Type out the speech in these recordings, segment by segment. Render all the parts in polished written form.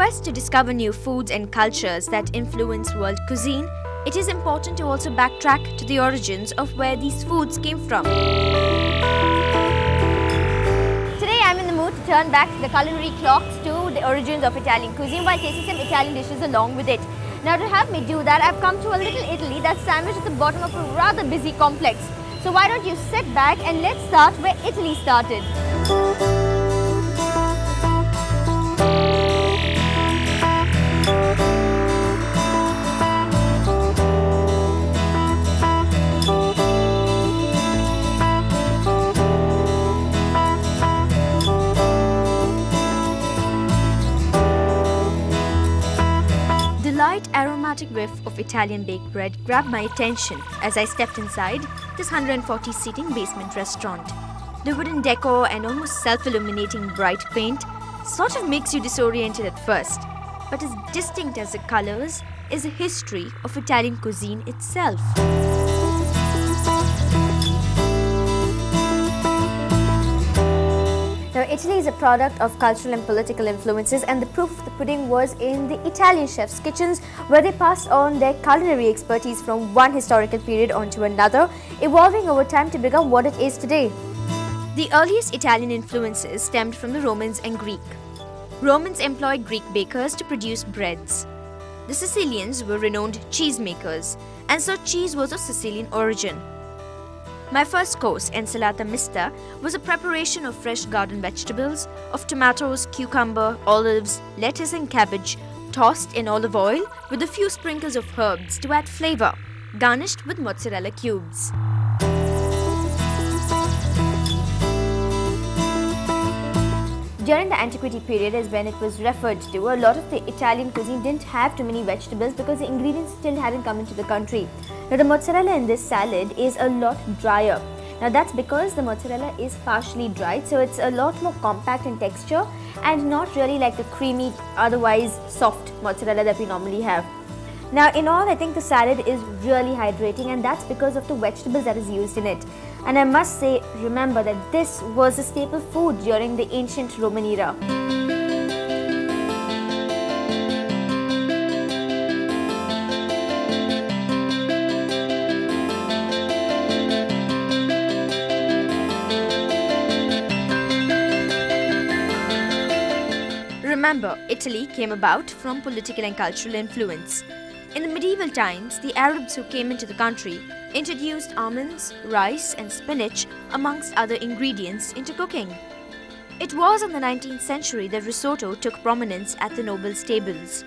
quest to discover new foods and cultures that influence world cuisine, it is important to also backtrack to the origins of where these foods came from. Today I'm in the mood to turn back the culinary clocks to the origins of Italian cuisine while tasting some Italian dishes along with it. Now to help me do that, I've come to a little Italy that's sandwiched at the bottom of a rather busy complex. So why don't you sit back and let's start where Italy started. The light aromatic whiff of Italian baked bread grabbed my attention as I stepped inside this 140-seating basement restaurant. The wooden decor and almost self-illuminating bright paint sort of makes you disoriented at first, but as distinct as the colors is the history of Italian cuisine itself. Now, Italy is a product of cultural and political influences, and the proof of the pudding was in the Italian chefs' kitchens, where they passed on their culinary expertise from one historical period onto another, evolving over time to become what it is today. The earliest Italian influences stemmed from the Romans and Greek. Romans employed Greek bakers to produce breads. The Sicilians were renowned cheesemakers, and so cheese was of Sicilian origin. My first course, ensalata mista, was a preparation of fresh garden vegetables, of tomatoes, cucumber, olives, lettuce and cabbage, tossed in olive oil with a few sprinkles of herbs to add flavor, garnished with mozzarella cubes. During the antiquity period is when it was referred to. A lot of the Italian cuisine didn't have too many vegetables because the ingredients still hadn't come into the country. Now the mozzarella in this salad is a lot drier. Now that's because the mozzarella is partially dried, so it's a lot more compact in texture and not really like the creamy, otherwise soft mozzarella that we normally have. Now in all, I think the salad is really hydrating, and that's because of the vegetables that is used in it. And I must say, remember that this was a staple food during the ancient Roman era. Remember, Italy came about from political and cultural influence. In the medieval times, the Arabs who came into the country introduced almonds, rice and spinach amongst other ingredients into cooking. It was in the 19th century that risotto took prominence at the nobles' tables.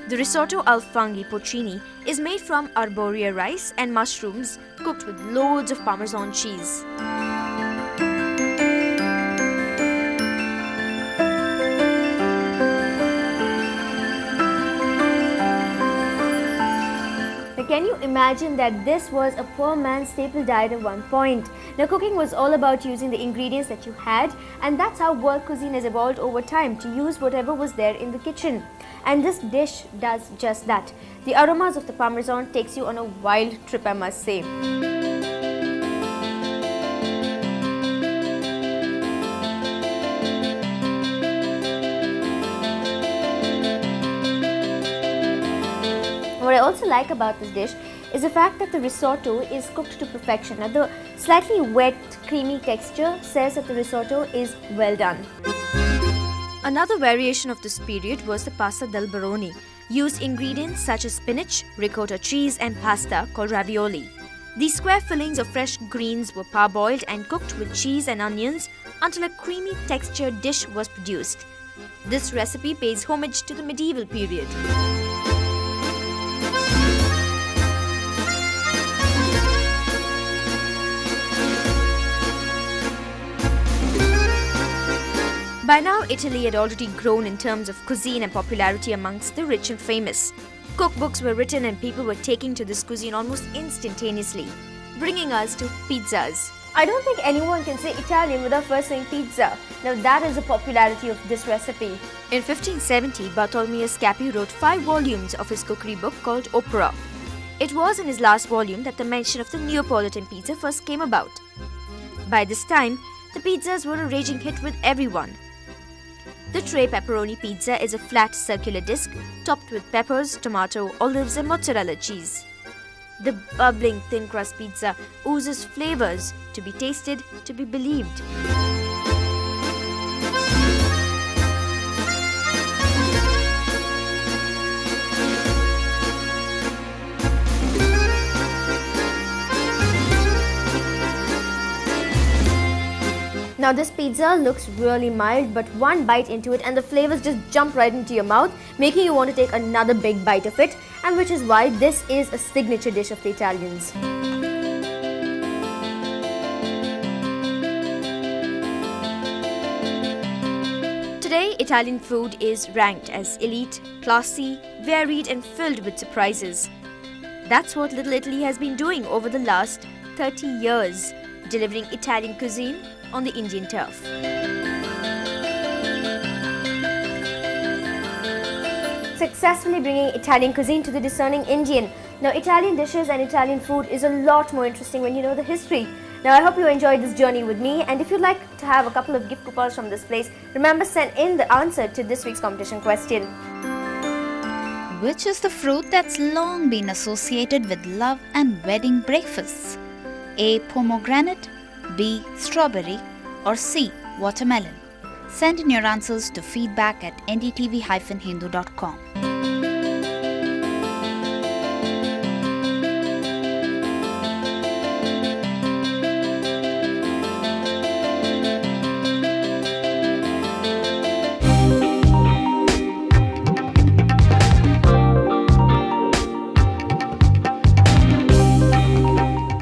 The risotto al funghi porcini is made from arborea rice and mushrooms cooked with loads of Parmesan cheese. Can you imagine that this was a poor man's staple diet at one point? Now cooking was all about using the ingredients that you had, and that's how world cuisine has evolved over time, to use whatever was there in the kitchen. And this dish does just that. The aromas of the Parmesan takes you on a wild trip, I must say. What I also like about this dish is the fact that the risotto is cooked to perfection. Now the slightly wet, creamy texture says that the risotto is well done. Another variation of this period was the pasta del barone, used ingredients such as spinach, ricotta cheese and pasta called ravioli. These square fillings of fresh greens were parboiled and cooked with cheese and onions until a creamy textured dish was produced. This recipe pays homage to the medieval period. By now, Italy had already grown in terms of cuisine and popularity amongst the rich and famous. Cookbooks were written and people were taking to this cuisine almost instantaneously, bringing us to pizzas. I don't think anyone can say Italian without first saying pizza. Now that is the popularity of this recipe. In 1570, Bartolomeo Scappi wrote 5 volumes of his cookery book called Opera. It was in his last volume that the mention of the Neapolitan pizza first came about. By this time, the pizzas were a raging hit with everyone. The Tre pepperoni pizza is a flat circular disc topped with peppers, tomato, olives and mozzarella cheese. The bubbling thin crust pizza oozes flavors to be tasted, to be believed. Now this pizza looks really mild, but one bite into it and the flavors just jump right into your mouth, making you want to take another big bite of it, and which is why this is a signature dish of the Italians. Today, Italian food is ranked as elite, classy, varied and filled with surprises. That's what Little Italy has been doing over the last 30 years, delivering Italian cuisine on the Indian turf. Successfully bringing Italian cuisine to the discerning Indian. Now, Italian dishes and Italian food is a lot more interesting when you know the history. Now, I hope you enjoyed this journey with me, and if you'd like to have a couple of gift coupons from this place, remember send in the answer to this week's competition question. Which is the fruit that's long been associated with love and wedding breakfasts? A. Pomegranate, B. Strawberry, or C. Watermelon? Send in your answers to feedback@ndtv-hindu.com.